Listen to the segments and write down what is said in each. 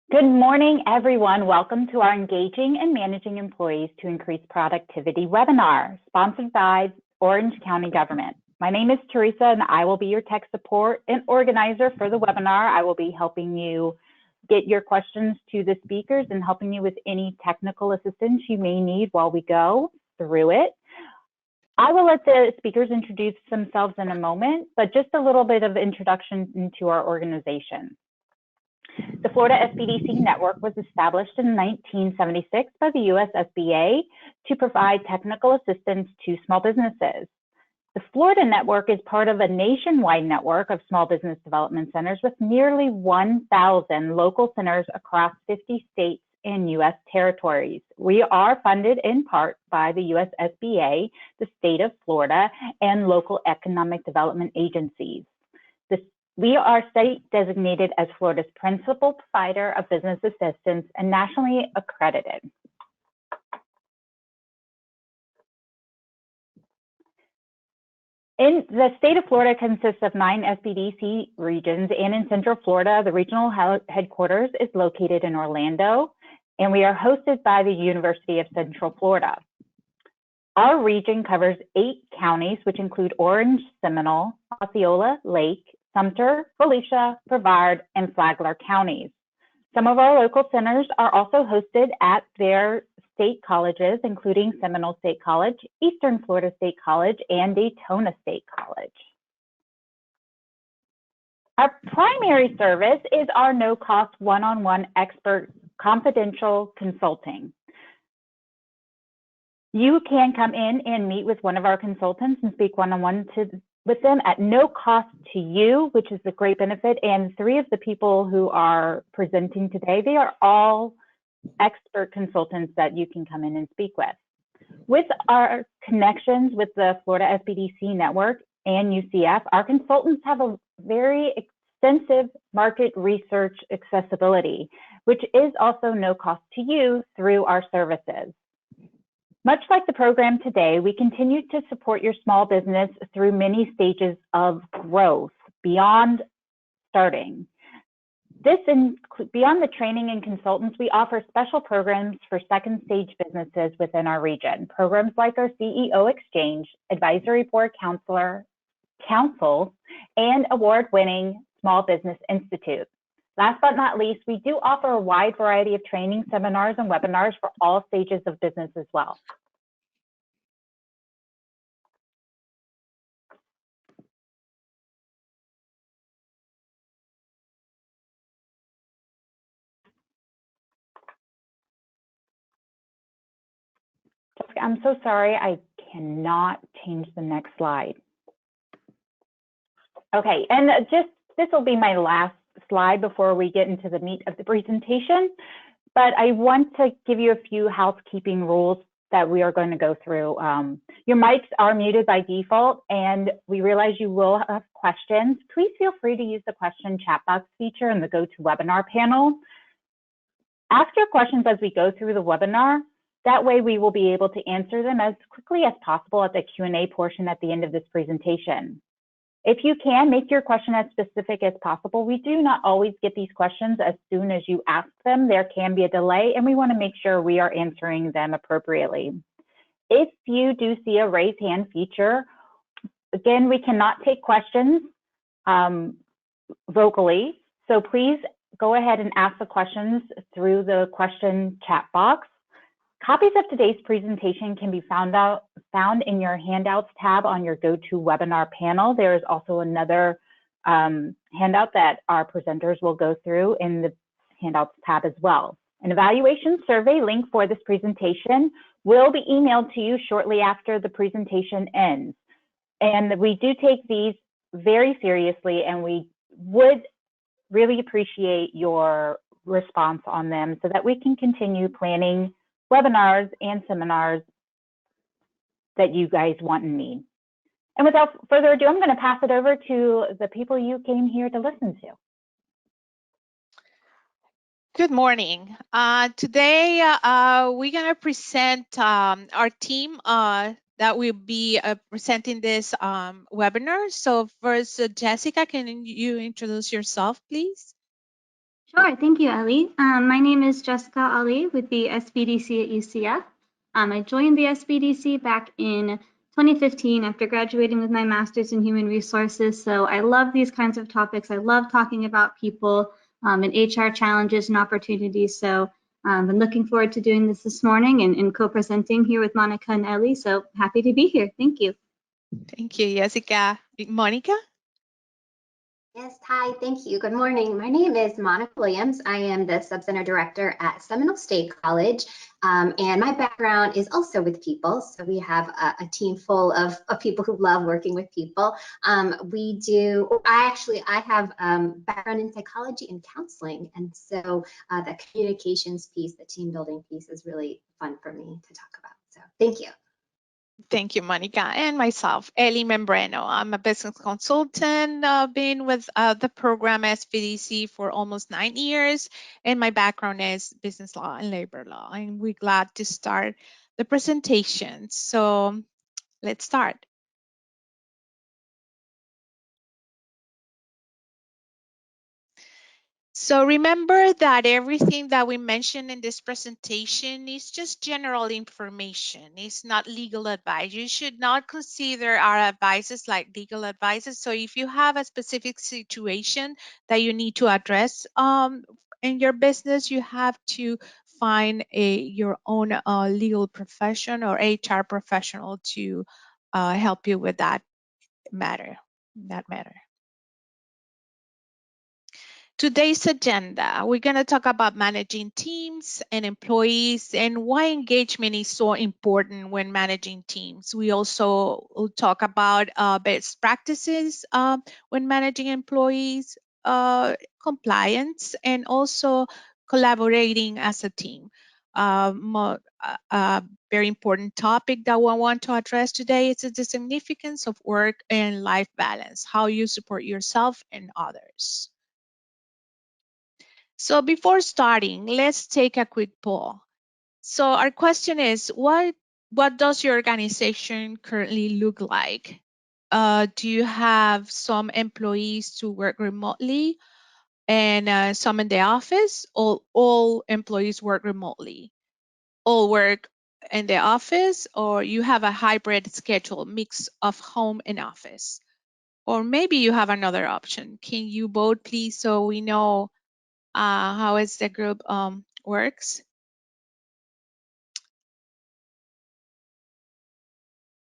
Good morning, everyone. Welcome to our Engaging and Managing Employees to Increase Productivity webinar, sponsored by Orange County Government. My name is Teresa, and I will be your tech support and organizer for the webinar. I will be helping you get your questions to the speakers and helping you with any technical assistance you may need while we go through it. I will let the speakers introduce themselves in a moment, but just a little bit of introduction into our organization. The Florida SBDC Network was established in 1976 by the US SBA to provide technical assistance to small businesses. The Florida Network is part of a nationwide network of small business development centers with nearly 1,000 local centers across 50 states and US territories. We are funded in part by the US SBA, the state of Florida, and local economic development agencies. We are state designated as Florida's principal provider of business assistance and nationally accredited. In the state of Florida consists of 9 SBDC regions, and in Central Florida, the regional headquarters is located in Orlando, and we are hosted by the University of Central Florida. Our region covers 8 counties, which include Orange, Seminole, Osceola, Lake, Sumter, Volusia, Brevard, and Flagler counties. Some of our local centers are also hosted at their state colleges, including Seminole State College, Eastern Florida State College, and Daytona State College. Our primary service is our no-cost one-on-one expert confidential consulting. You can come in and meet with one of our consultants and speak one-on-one with them at no cost to you, which is a great benefit. And 3 of the people who are presenting today, they are all expert consultants that you can come in and speak with. With our connections with the Florida SBDC Network and UCF, our consultants have a very extensive market research accessibility, which is also no cost to you through our services. Much like the program today, we continue to support your small business through many stages of growth beyond starting. Beyond the training and consultants, we offer special programs for second stage businesses within our region. Programs like our CEO Exchange, Advisory Board Council, and award-winning Small Business Institute. Last but not least, we do offer a wide variety of training, seminars, and webinars for all stages of business as well. I'm so sorry, I cannot change the next slide. Okay, and this will be my last slide before we get into the meat of the presentation, but I want to give you a few housekeeping rules that we are going to go through. Your mics are muted by default, and we realize you will have questions. Please feel free to use the question chat box feature in the GoToWebinar panel. Ask your questions as we go through the webinar. That way we will be able to answer them as quickly as possible at the Q&A portion at the end of this presentation. If you can, make your question as specific as possible. We do not always get these questions as soon as you ask them. There can be a delay, and we want to make sure we are answering them appropriately. If you do see a raise hand feature, again, we cannot take questions vocally, so please go ahead and ask the questions through the question chat box. Copies of today's presentation can be found in your handouts tab on your GoToWebinar panel. There is also another handout that our presenters will go through in the handouts tab as well. An evaluation survey link for this presentation will be emailed to you shortly after the presentation ends. And we do take these very seriously, and we would really appreciate your response on them so that we can continue planning webinars and seminars that you guys want and need. And without further ado, I'm going to pass it over to the people you came here to listen to. Good morning. Today, we're going to present our team that will be presenting this webinar. So first, Jessica, can you introduce yourself, please? Sure, thank you, Ellie. My name is Jessica Ali with the SBDC at UCF. I joined the SBDC back in 2015 after graduating with my master's in human resources. So I love these kinds of topics. I love talking about people and HR challenges and opportunities. So I've been looking forward to doing this morning and co-presenting here with Monica and Ellie. So happy to be here. Thank you. Thank you, Jessica. Monica? Yes, hi, thank you. Good morning. My name is Monica Williams. I am the Subcenter Director at Seminole State College, and my background is also with people. So we have a team full of people who love working with people. I have background in psychology and counseling, and so the communications piece, the team building piece is really fun for me to talk about. So thank you. Thank you, Monica. And myself, Ellie Membreno. I'm a business consultant, been with the program SBDC for almost 9 years, and my background is business law and labor law. And we're glad to start the presentation. So let's start. So remember that everything that we mentioned in this presentation is just general information. It's not legal advice. You should not consider our advices like legal advices. So if you have a specific situation that you need to address in your business, you have to find your own legal profession or HR professional to help you with that matter. Today's agenda, we're going to talk about managing teams and employees and why engagement is so important when managing teams. We also will talk about best practices when managing employees, compliance, and also collaborating as a team. A very important topic that we want to address today is the significance of work and life balance, how you support yourself and others. So before starting, let's take a quick poll. So our question is, what does your organization currently look like? Do you have some employees to work remotely and some in the office? All employees work remotely? All work in the office, or you have a hybrid schedule, mix of home and office? Or maybe you have another option. Can you vote, please, so we know how is the group works?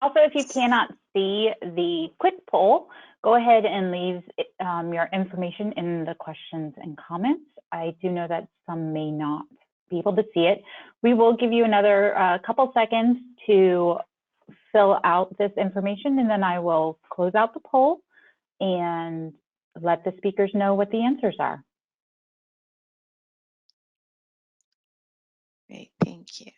Also, if you cannot see the quick poll, go ahead and leave your information in the questions and comments. I do know that some may not be able to see it. We will give you another couple seconds to fill out this information, and then I will close out the poll and let the speakers know what the answers are. Great, thank you.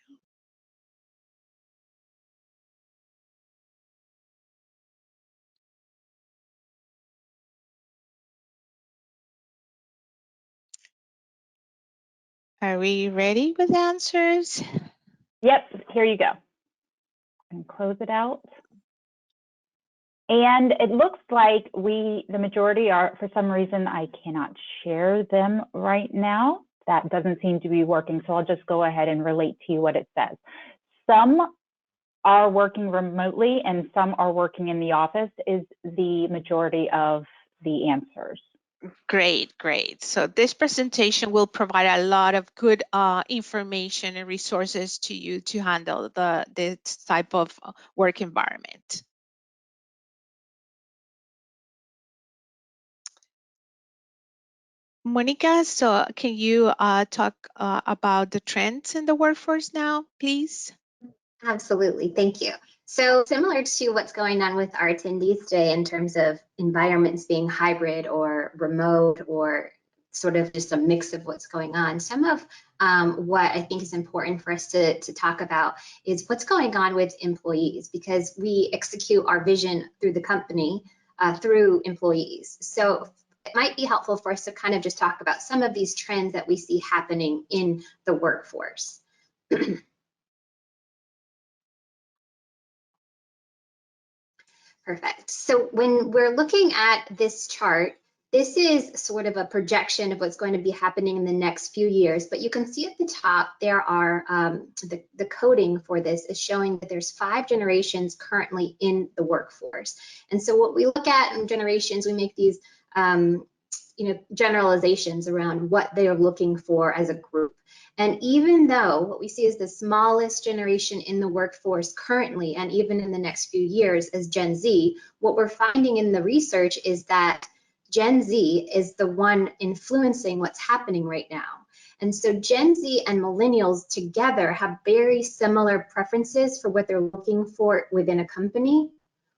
Are we ready with answers? Yep, here you go. And close it out. And it looks like the majority are, for some reason, I cannot share them right now. That doesn't seem to be working, so I'll just go ahead and relate to you what it says. Some are working remotely and some are working in the office is the majority of the answers. Great, great. So this presentation will provide a lot of good information and resources to you to handle this type of work environment. Monica, so can you talk about the trends in the workforce now, please? Absolutely, thank you. So similar to what's going on with our attendees today in terms of environments being hybrid or remote or sort of just a mix of what's going on, some of what I think is important for us to talk about is what's going on with employees, because we execute our vision through the company through employees. So it might be helpful for us to kind of just talk about some of these trends that we see happening in the workforce. Perfect. So when we're looking at this chart, This is sort of a projection of what's going to be happening in the next few years, but you can see at the top there are the coding for this is showing that there's 5 generations currently in the workforce. And so what we look at in generations, we make these generalizations around what they are looking for as a group. And even though what we see is the smallest generation in the workforce currently, and even in the next few years as Gen Z, what we're finding in the research is that Gen Z is the one influencing what's happening right now. And so Gen Z and millennials together have very similar preferences for what they're looking for within a company,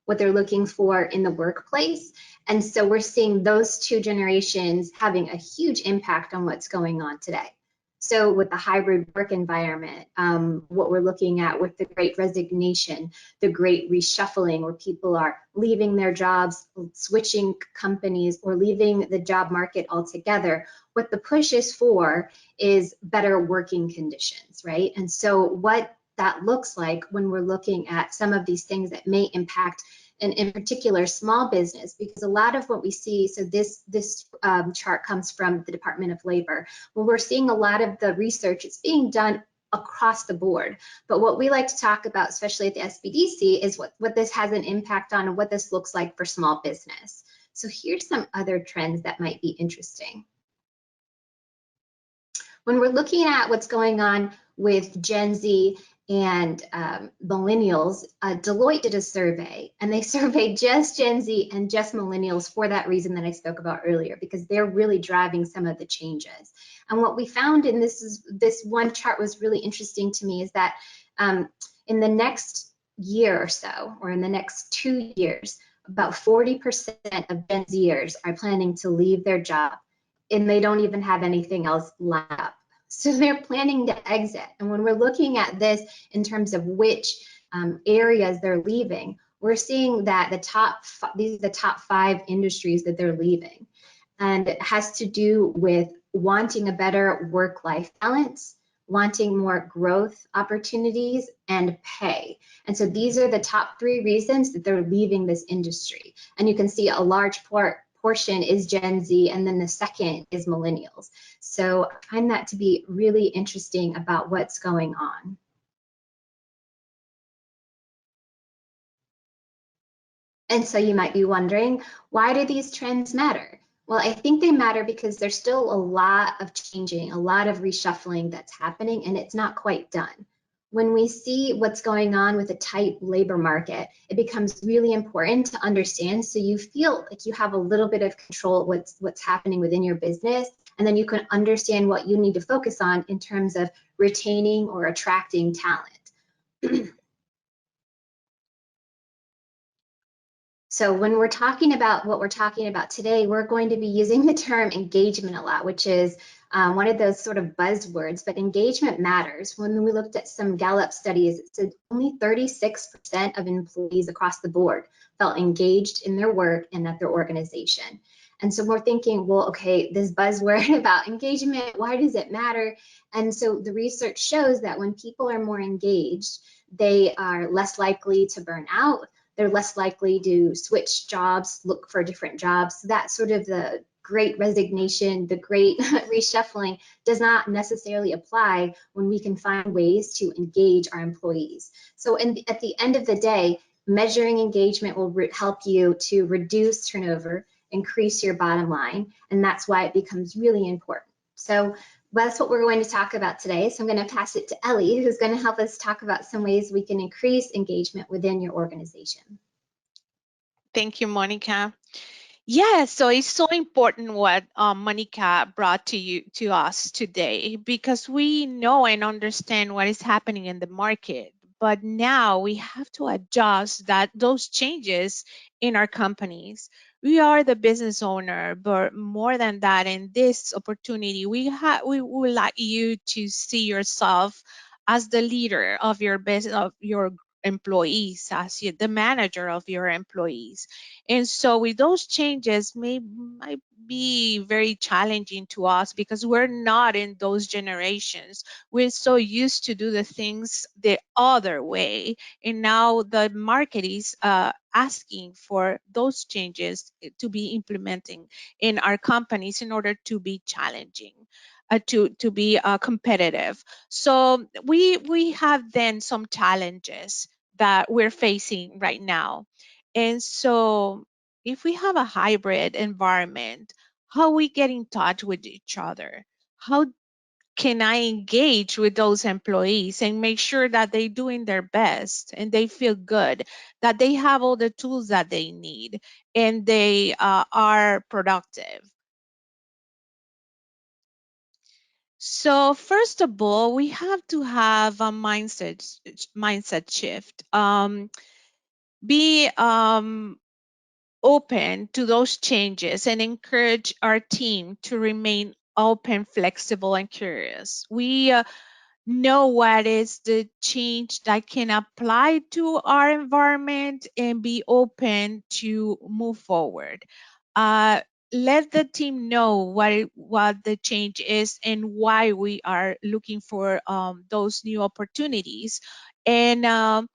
what they're looking for in the workplace. And so we're seeing those 2 generations having a huge impact on what's going on today. So with the hybrid work environment, what we're looking at with the great resignation, the great reshuffling where people are leaving their jobs, switching companies, or leaving the job market altogether, what the push is for is better working conditions, right? And so what that looks like when we're looking at some of these things that may impact, and in particular small business, because a lot of what we see, so this chart comes from the Department of Labor, where we're seeing a lot of the research, it's being done across the board. But what we like to talk about, especially at the SBDC, is what this has an impact on and what this looks like for small business. So here's some other trends that might be interesting. When we're looking at what's going on with Gen Z and millennials, Deloitte did a survey, and they surveyed just Gen Z and just millennials for that reason that I spoke about earlier, because they're really driving some of the changes. And what we found in this one chart was really interesting to me is that in the next year or so, or in the next 2 years, about 40% of Gen Zers are planning to leave their job, and they don't even have anything else lined up. So they're planning to exit. And when we're looking at this in terms of which areas they're leaving, we're seeing that these are the top 5 industries that they're leaving. And it has to do with wanting a better work-life balance, wanting more growth opportunities, and pay. And so these are the top 3 reasons that they're leaving this industry. And you can see a large portion is Gen Z, and then the second is millennials. So I find that to be really interesting about what's going on. And so you might be wondering, why do these trends matter? Well, I think they matter because there's still a lot of changing, a lot of reshuffling that's happening, and it's not quite done. When we see what's going on with a tight labor market, it becomes really important to understand so you feel like you have a little bit of control of what's happening within your business, and then you can understand what you need to focus on in terms of retaining or attracting talent. So when we're talking about what we're talking about today, we're going to be using the term engagement a lot, which is one of those sort of buzzwords, but engagement matters. When we looked at some Gallup studies, it said only 36% of employees across the board felt engaged in their work and at their organization. And so we're thinking, well, okay, this buzzword about engagement, why does it matter? And so the research shows that when people are more engaged, they are less likely to burn out. They're less likely to switch jobs, look for different jobs. So that sort of the great resignation, the great reshuffling does not necessarily apply when we can find ways to engage our employees. So at the end of the day, measuring engagement will help you to reduce turnover, increase your bottom line, and that's why it becomes really important. So that's what we're going to talk about today. So I'm going to pass it to Ellie, who's going to help us talk about some ways we can increase engagement within your organization. Thank you, Monica. Yeah, so it's so important what Monica brought to us today, because we know and understand what is happening in the market, but now we have to adjust those changes in our companies. We are the business owner, but more than that, in this opportunity, we would like you to see yourself as the leader of your business, of your employees as the manager of your employees. And so with those changes might be very challenging to us because we're not in those generations. We're so used to do the things the other way. And now the market is asking for those changes to be implementing in our companies in order to be challenging. To be competitive. So we have then some challenges that we're facing right now. And so if we have a hybrid environment, how we get in touch with each other? How can I engage with those employees and make sure that they're doing their best and they feel good, that they have all the tools that they need and they are productive? So first of all, we have to have a mindset shift. Be open to those changes and encourage our team to remain open, flexible, and curious. We know what is the change that can apply to our environment and be open to move forward. Let the team know what the change is and why we are looking for those new opportunities. And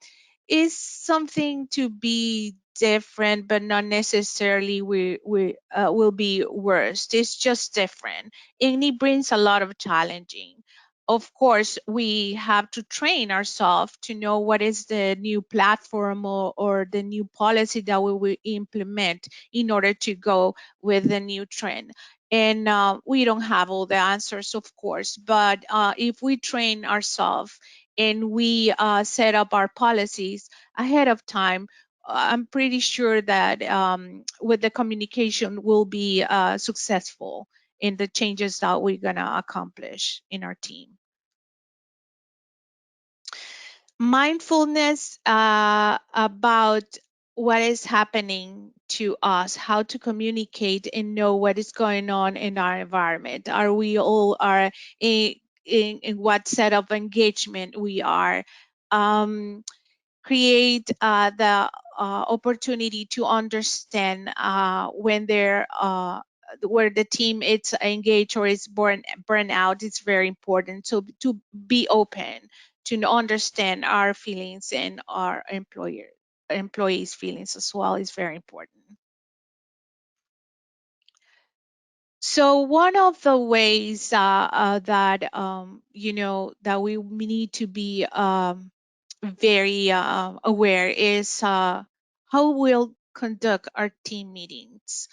is something to be different, but not necessarily we will be worse. It's just different, and it brings a lot of challenging. Of course, we have to train ourselves to know what is the new platform or the new policy that we will implement in order to go with the new trend. And we don't have all the answers, of course, but if we train ourselves and we set up our policies ahead of time, I'm pretty sure that with the communication we'll be successful in the changes that we're going to accomplish in our team. Mindfulness about what is happening to us, how to communicate and know what is going on in our environment. Are we all are in what set of engagement we are? Create the opportunity to understand when they're where the team is engaged or is burn out. It's very important. So to be open to understand our feelings and our employees' feelings as well is very important. So one of the ways that that we need to be very aware is how we'll conduct our team meetings.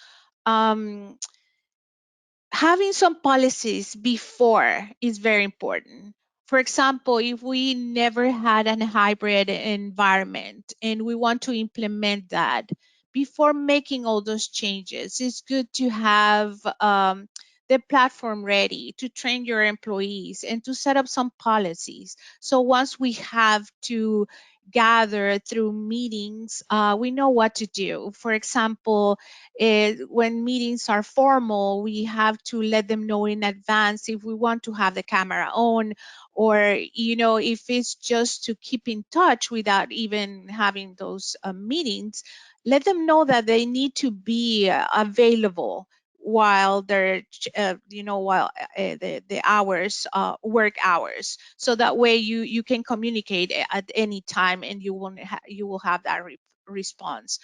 Having some policies before is very important. For example, if we never had a hybrid environment and we want to implement that, before making all those changes, it's good to have the platform ready to train your employees and to set up some policies. So once we have to gather through meetings, we know what to do. For example, when meetings are formal, we have to let them know in advance if we want to have the camera on, or if it's just to keep in touch without even having those meetings, let them know that they need to be available while they're the hours work hours, so that way you can communicate at any time and you will have that response.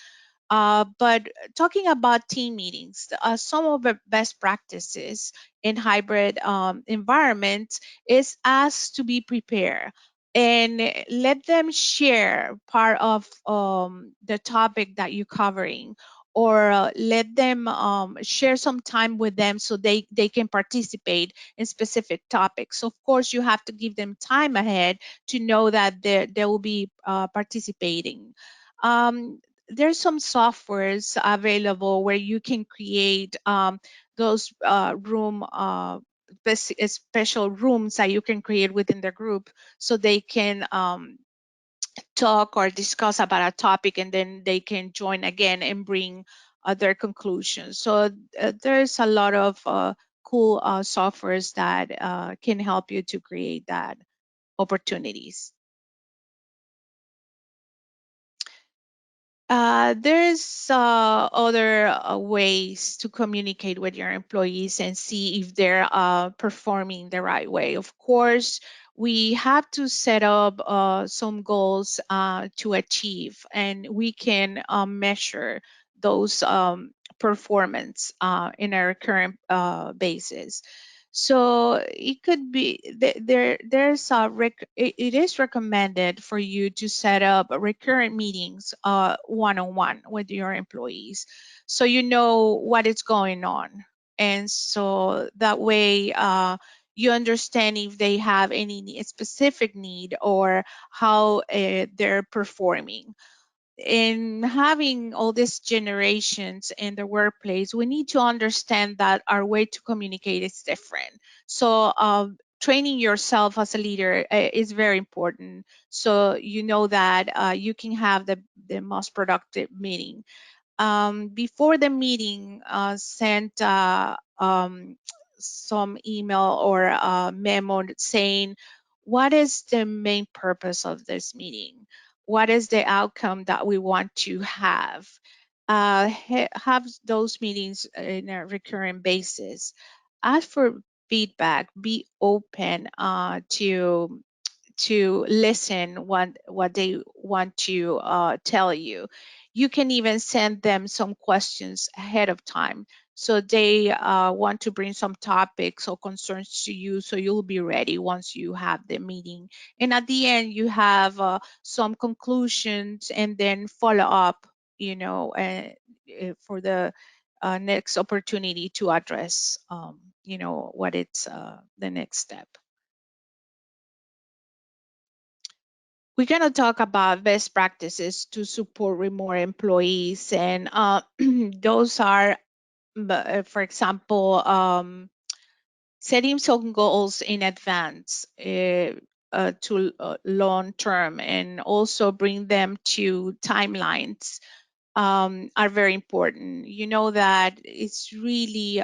But talking about team meetings, some of the best practices in hybrid environments is ask to be prepared and let them share part of the topic that you're covering, or let them share some time with them so they can participate in specific topics. Of course, you have to give them time ahead to know that they will be participating. There's some softwares available where you can create those special rooms that you can create within the group, so they can talk or discuss about a topic, and then they can join again and bring their conclusions. So there's a lot of cool softwares that can help you to create that opportunities. There's other ways to communicate with your employees and see if they're performing the right way. Of course, we have to set up some goals to achieve, and we can measure those performance in a recurrent basis. So it could be there's it is recommended for you to set up recurrent meetings one-on-one with your employees, so you know what is going on, and so that way you understand if they have any specific need or how they're performing. In having all these generations in the workplace, we need to understand that our way to communicate is different. So training yourself as a leader is very important, so you know that you can have the most productive meeting. Before the meeting, send some email or a memo saying what is the main purpose of this meeting, what is the outcome that we want to have. Have those meetings in a recurring basis. Ask for feedback. Be open to listen what they want to tell you. You can even send them some questions ahead of time, so they want to bring some topics or concerns to you, so you'll be ready once you have the meeting. And at the end, you have some conclusions and then follow up, for the next opportunity to address, what it's the next step. We're going to talk about best practices to support remote employees, and those are, for example, setting some goals in advance to long term, and also bring them to timelines are very important. You know that it's really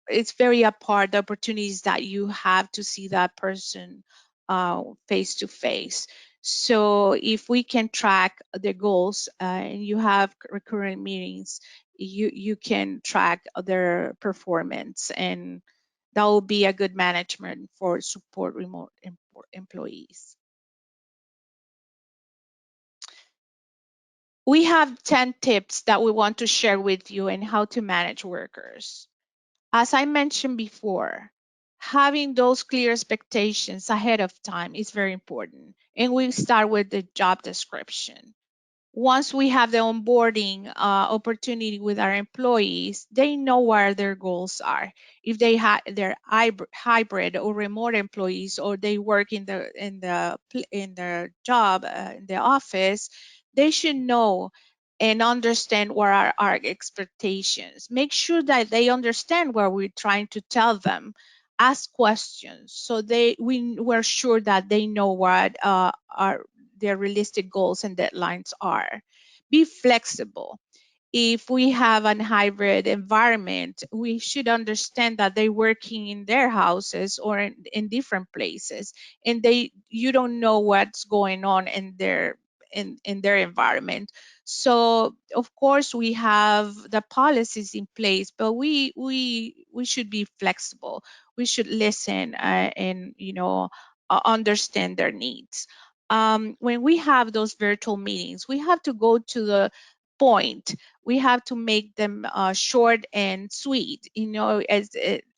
it's very apart the opportunities that you have to see that person face to face. So if we can track the goals and you have recurrent meetings, you can track their performance, and that will be a good management for support remote employees. We have 10 tips that we want to share with you on how to manage workers. As I mentioned before, having those clear expectations ahead of time is very important. And we start with the job description. Once we have the onboarding opportunity with our employees, they know where their goals are. If they have their hybrid or remote employees, or they work in the job in the office, they should know and understand what are our expectations. Make sure that they understand what we're trying to tell them. Ask questions so we're sure that they know what their realistic goals and deadlines are. Be flexible. If we have a hybrid environment, we should understand that they're working in their houses or in different places, and you don't know what's going on in their environment. So of course we have the policies in place, but we should be flexible. We should listen and understand their needs. When we have those virtual meetings, we have to go to the point. We have to make them short and sweet,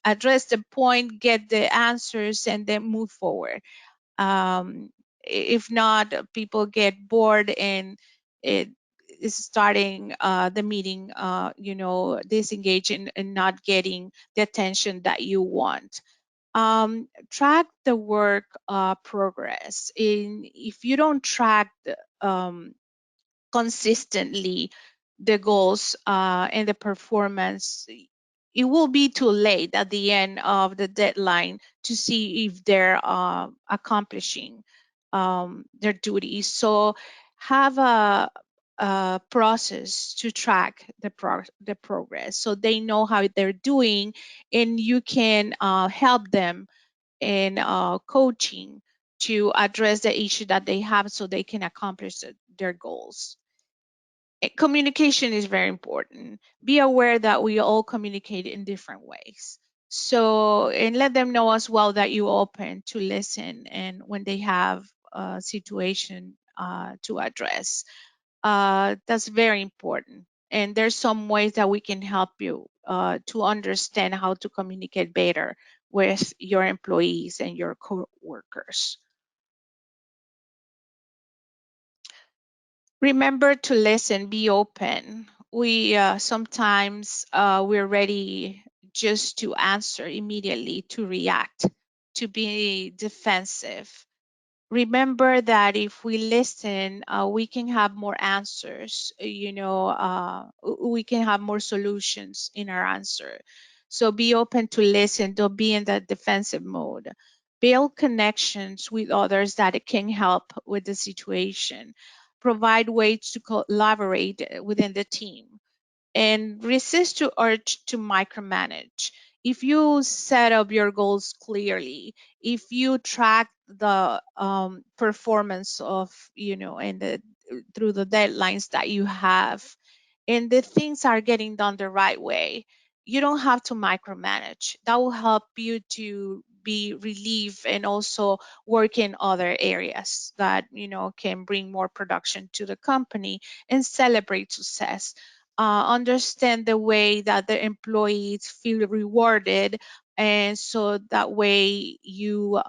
address the point, get the answers, and then move forward. If not, people get bored and it is starting the meeting, disengaging and not getting the attention that you want. Track the work progress. If you don't track consistently the goals and the performance, it will be too late at the end of the deadline to see if they're accomplishing their duties. So have a process to track the progress, so they know how they're doing, and you can help them in coaching to address the issue that they have so they can accomplish their goals. Communication is very important. Be aware that we all communicate in different ways. So, and let them know as well that you're open to listen and when they have a situation to address. That's very important. And there's some ways that we can help you to understand how to communicate better with your employees and your co-workers. Remember to listen, be open. We sometimes we're ready just to answer immediately, to react, to be defensive. Remember that if we listen, we can have more answers, we can have more solutions in our answer. So be open to listen, don't be in that defensive mode. Build connections with others that can help with the situation. Provide ways to collaborate within the team, and resist to urge to micromanage. If you set up your goals clearly, if you track the performance of, and through the deadlines that you have, and the things are getting done the right way, you don't have to micromanage. That will help you to be relieved and also work in other areas that can bring more production to the company and celebrate success. Understand the way that the employees feel rewarded, and so that way you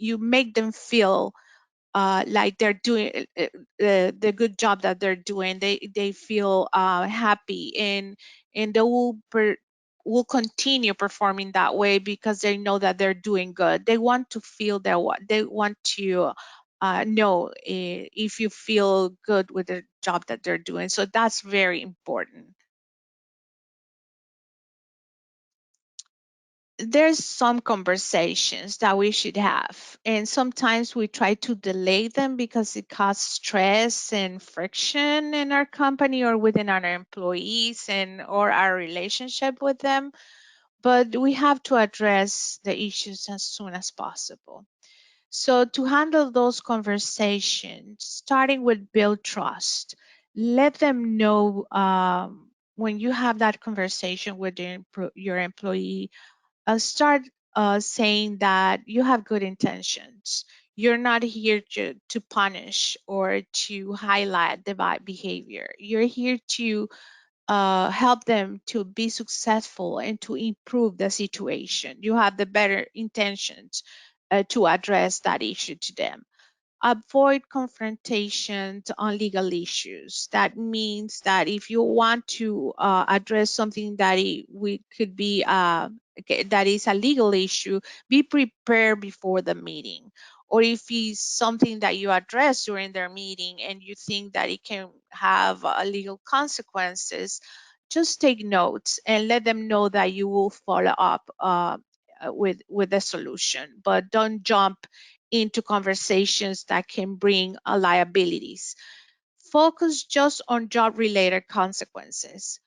make them feel like they're doing the good job that they're doing. They feel happy, and they will continue performing that way because they know that they're doing good. They want to feel that they want to know if you feel good with the job that they're doing. So that's very important. There's some conversations that we should have, and sometimes we try to delay them because it causes stress and friction in our company or within our employees and or our relationship with them. But we have to address the issues as soon as possible. So to handle those conversations, starting with build trust, let them know when you have that conversation with your employee, start saying that you have good intentions. You're not here to punish or to highlight the bad behavior. You're here to help them to be successful and to improve the situation. You have the better intentions to address that issue to them. Avoid confrontations on legal issues. That means that if you want to address something that could be that is a legal issue, be prepared before the meeting. Or if it's something that you address during their meeting and you think that it can have legal consequences, just take notes and let them know that you will follow up with the solution. But don't jump into conversations that can bring liabilities. Focus just on job-related consequences.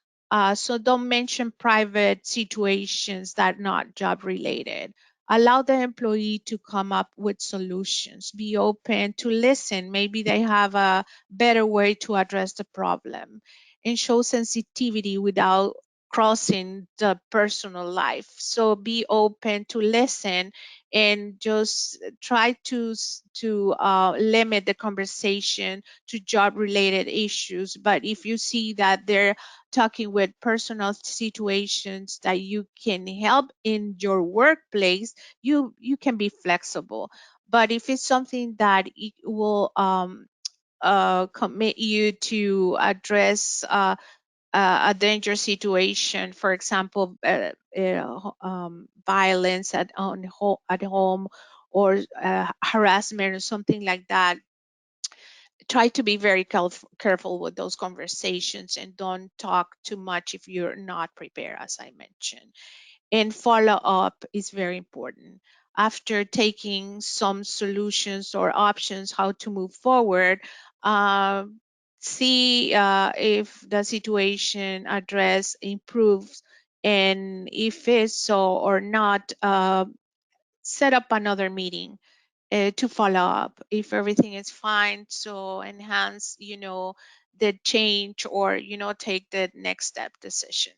So don't mention private situations that are not job-related. Allow the employee to come up with solutions. Be open to listen. Maybe they have a better way to address the problem. And show sensitivity without crossing the personal life. So be open to listen and just try to limit the conversation to job related issues. But if you see that they're talking with personal situations that you can help in your workplace, you can be flexible. But if it's something that it will commit you to address a dangerous situation, for example, violence at home or harassment or something like that, try to be very careful with those conversations and don't talk too much if you're not prepared, as I mentioned. And follow up is very important. After taking some solutions or options how to move forward, see if the situation address improves, and if it's so or not, set up another meeting to follow up if everything is fine. So enhance, the change or take the next step decision.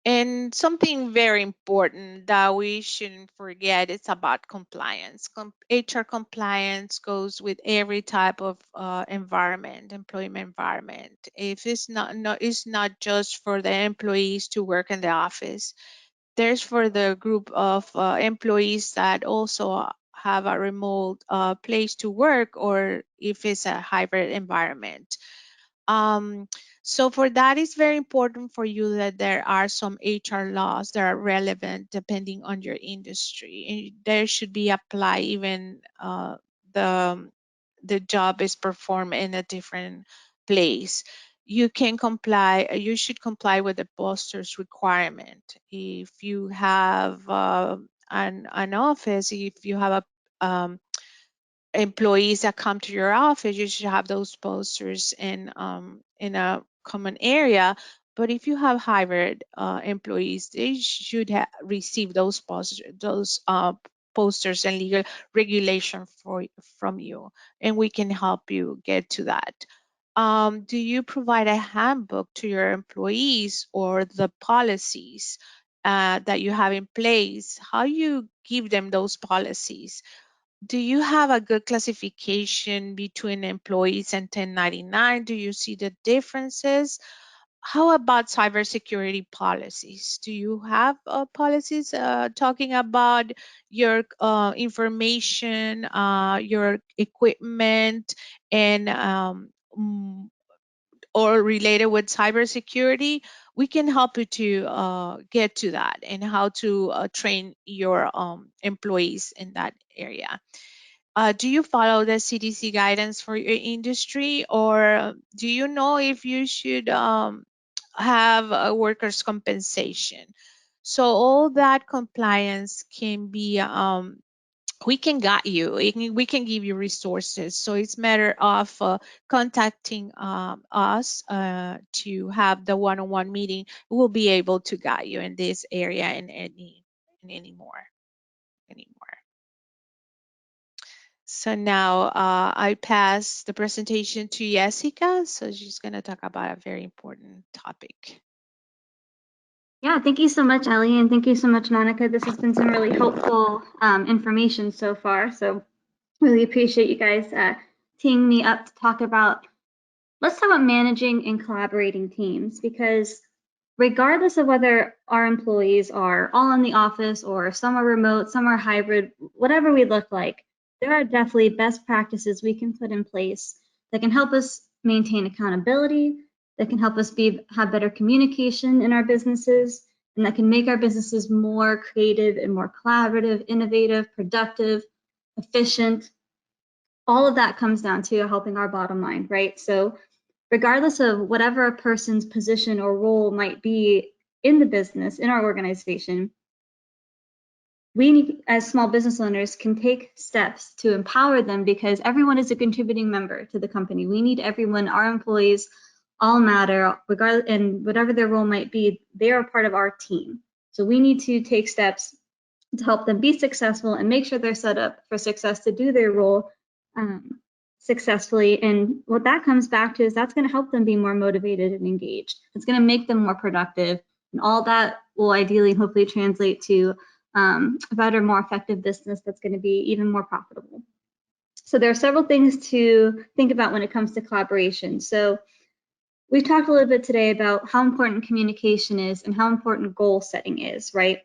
And something very important that we shouldn't forget is about compliance. HR compliance goes with every type of employment environment. If it's it's not just for the employees to work in the office. There's for the group of employees that also have a remote place to work, or if it's a hybrid environment. So for that, it's very important for you that there are some HR laws that are relevant depending on your industry. And there should be applied even the job is performed in a different place. You should comply with the poster's requirement. If you have an office, if you have a employees that come to your office, you should have those posters in a common area. But if you have hybrid employees, they should receive those posters and legal regulation from you, and we can help you get to that. Do you provide a handbook to your employees or the policies that you have in place? How you give them those policies? Do you have a good classification between employees and 1099? Do you see the differences? How about cybersecurity policies? Do you have policies talking about your information, your equipment, and or related with cybersecurity? We can help you to get to that and how to train your employees in that area. Do you follow the CDC guidance for your industry, or do you know if you should have a workers' compensation? So all that compliance can be we can guide you. We can give you resources. So it's a matter of contacting us to have the one-on-one meeting. We'll be able to guide you in this area and any more. So now I pass the presentation to Jessica. So she's going to talk about a very important topic. Yeah, thank you so much, Ellie, and thank you so much, Monica. This has been some really helpful information so far. So really appreciate you guys teeing me up to talk about, let's talk about managing and collaborating teams, because regardless of whether our employees are all in the office or some are remote, some are hybrid, whatever we look like, there are definitely best practices we can put in place that can help us maintain accountability, that can help us have better communication in our businesses, and that can make our businesses more creative and more collaborative, innovative, productive, efficient. All of that comes down to helping our bottom line, right? So regardless of whatever a person's position or role might be in the business, in our organization, we as small business owners can take steps to empower them, because everyone is a contributing member to the company. We need everyone. Our employees all matter, regardless, and whatever their role might be, they are part of our team. So we need to take steps to help them be successful and make sure they're set up for success to do their role successfully. And what that comes back to is that's going to help them be more motivated and engaged. It's going to make them more productive, and all that will ideally hopefully translate to a better, more effective business that's going to be even more profitable. So there are several things to think about when it comes to collaboration. So we've talked a little bit today about how important communication is and how important goal setting is, right?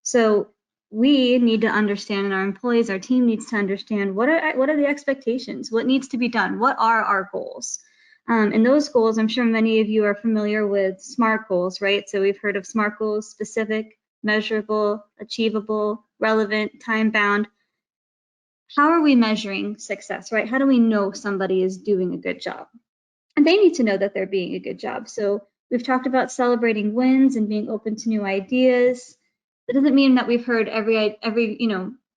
So we need to understand, and our employees, our team needs to understand, what are the expectations? What needs to be done? What are our goals? And those goals, I'm sure many of you are familiar with SMART goals, right? So we've heard of SMART goals: specific, measurable, achievable, relevant, time-bound. How are we measuring success, right? How do we know somebody is doing a good job? And they need to know that they're being a good job. So we've talked about celebrating wins and being open to new ideas. That doesn't mean that we've heard every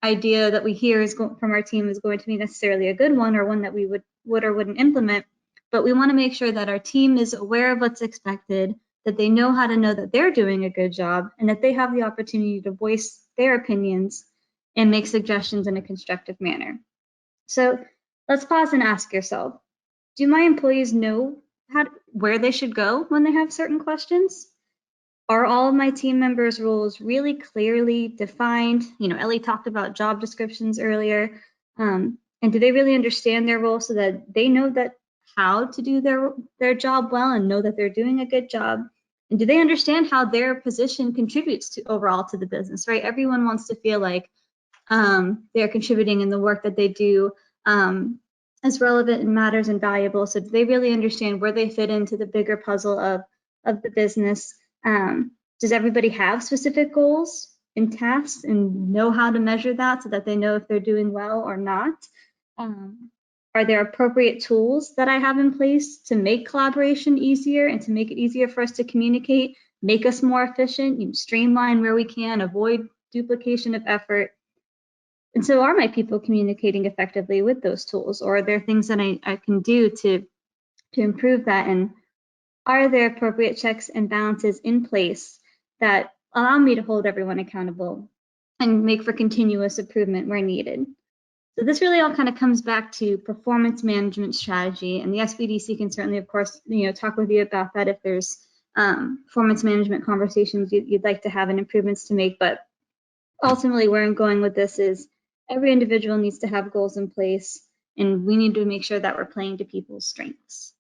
idea that we hear from our team is going to be necessarily a good one, or one that we would or wouldn't implement. But we want to make sure that our team is aware of what's expected, that they know how to know that they're doing a good job, and that they have the opportunity to voice their opinions and make suggestions in a constructive manner. So Let's pause and ask yourself, do my employees know where they should go when they have certain questions? Are all of my team members' roles really clearly defined? Ellie talked about job descriptions earlier. And do they really understand their role so that they know that how to do their job well and know that they're doing a good job? And do they understand how their position contributes overall to the business, right? Everyone wants to feel like they're contributing in the work that they do as relevant and matters and valuable. So do they really understand where they fit into the bigger puzzle of the business? Does everybody have specific goals and tasks and know how to measure that so that they know if they're doing well or not? Are there appropriate tools that I have in place to make collaboration easier and to make it easier for us to communicate, make us more efficient, streamline where we can, avoid duplication of effort? And so are my people communicating effectively with those tools, or are there things that I can do to improve that? And are there appropriate checks and balances in place that allow me to hold everyone accountable and make for continuous improvement where needed? So this really all kind of comes back to performance management strategy, and the SBDC can certainly, of course, talk with you about that if there's performance management conversations you'd like to have and improvements to make. But ultimately, where I'm going with this is every individual needs to have goals in place, and we need to make sure that we're playing to people's strengths.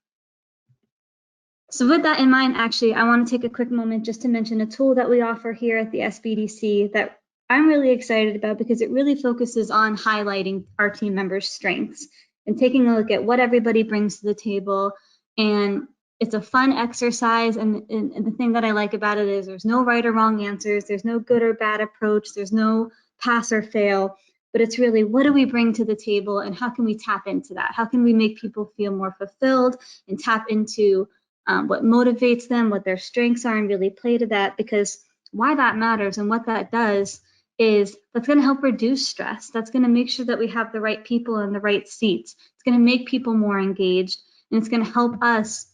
So with that in mind, actually, I want to take a quick moment just to mention a tool that we offer here at the SBDC that I'm really excited about because it really focuses on highlighting our team members' strengths and taking a look at what everybody brings to the table. And it's a fun exercise. And the thing that I like about it is there's no right or wrong answers. There's no good or bad approach. There's no pass or fail. But it's really, what do we bring to the table and how can we tap into that? How can we make people feel more fulfilled and tap into what motivates them, what their strengths are, and really play to that? Because why that matters and what that does is that's going to help reduce stress. That's going to make sure that we have the right people in the right seats. It's going to make people more engaged, and it's going to help us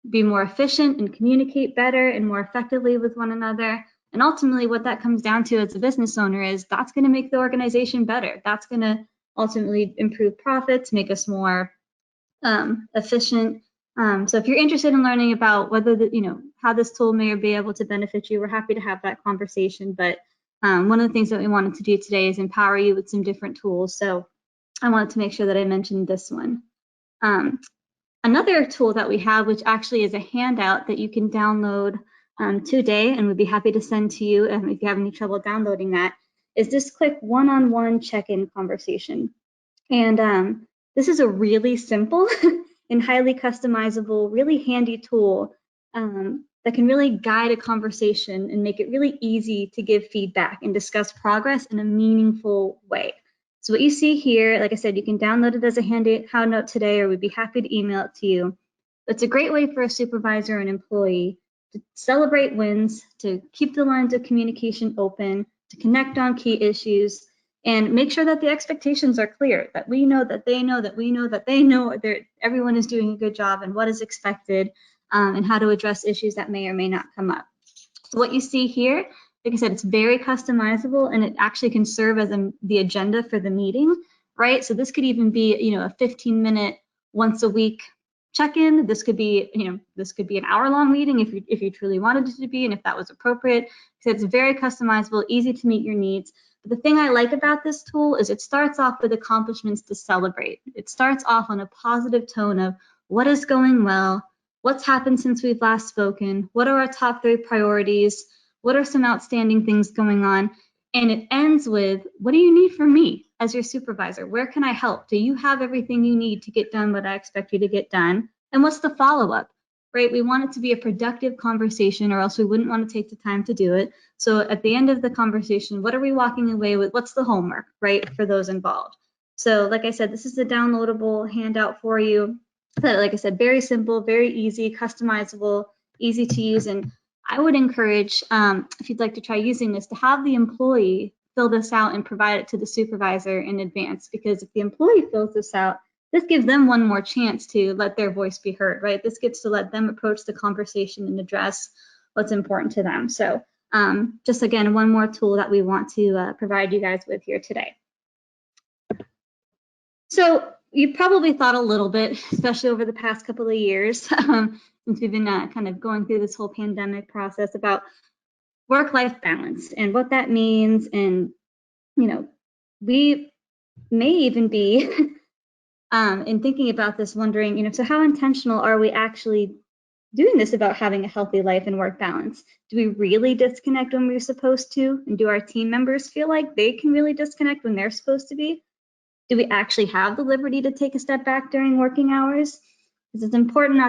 be more efficient and communicate better and more effectively with one another. And ultimately, what that comes down to as a business owner is that's going to make the organization better. That's going to ultimately improve profits, make us more efficient. So if you're interested in learning about whether how this tool may be able to benefit you, we're happy to have that conversation. But one of the things that we wanted to do today is empower you with some different tools. So I wanted to make sure that I mentioned this one. Another tool that we have, which actually is a handout that you can download today, and we'd be happy to send to you if you have any trouble downloading that, is this quick one-on-one check-in conversation. And this is a really simple and highly customizable, really handy tool that can really guide a conversation and make it really easy to give feedback and discuss progress in a meaningful way. So what you see here, like I said, you can download it as a handout today, or we'd be happy to email it to you. It's a great way for a supervisor and employee to celebrate wins, to keep the lines of communication open, to connect on key issues, and make sure that the expectations are clear, that we know, that they know, that we know, that they know that everyone is doing a good job and what is expected, and how to address issues that may or may not come up. So what you see here, like I said, it's very customizable, and it actually can serve as the agenda for the meeting, right? So this could even be, a 15-minute once a week check-in. This could be, this could be an hour-long meeting if you truly wanted it to be, and if that was appropriate. So it's very customizable, easy to meet your needs. But the thing I like about this tool is it starts off with accomplishments to celebrate. It starts off on a positive tone of what is going well, what's happened since we've last spoken, what are our top 3 priorities, what are some outstanding things going on, and it ends with, what do you need from me as your supervisor? Where can I help? Do you have everything you need to get done what I expect you to get done? And what's the follow-up, right? We want it to be a productive conversation, or else we wouldn't want to take the time to do it. So at the end of the conversation, what are we walking away with? What's the homework, right, for those involved? So like I said, this is a downloadable handout for you. Like I said, very simple, very easy, customizable, easy to use. And I would encourage, if you'd like to try using this, to have the employee fill this out and provide it to the supervisor in advance, because if the employee fills this out, this gives them one more chance to let their voice be heard, right? This gets to let them approach the conversation and address what's important to them. So just again, one more tool that we want to provide you guys with here today. So you've probably thought a little bit, especially over the past couple of years, since we've been kind of going through this whole pandemic process, about work-life balance and what that means. And, you know, we may even be in thinking about this, wondering, you know, so how intentional are we actually doing this about having a healthy life and work balance? Do we really disconnect when we're supposed to? And do our team members feel like they can really disconnect when they're supposed to be? Do we actually have the liberty to take a step back during working hours? Because it's important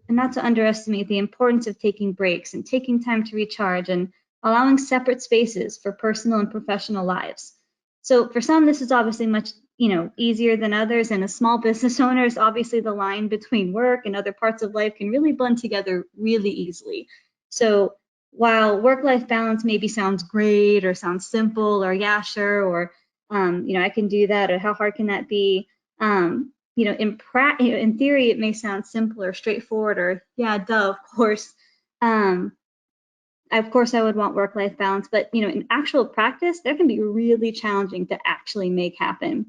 not to underestimate the importance of taking breaks and taking time to recharge and allowing separate spaces for personal and professional lives. So for some, this is obviously much, you know, easier than others. And as small business owners, obviously the line between work and other parts of life can really blend together really easily. So while work-life balance maybe sounds great or sounds simple or yeah, sure, or you know, I can do that, or how hard can that be? You know, in theory, it may sound simple or straightforward, or yeah, duh, of course. Of course, I would want work-life balance, but you know, in actual practice, that can be really challenging to actually make happen.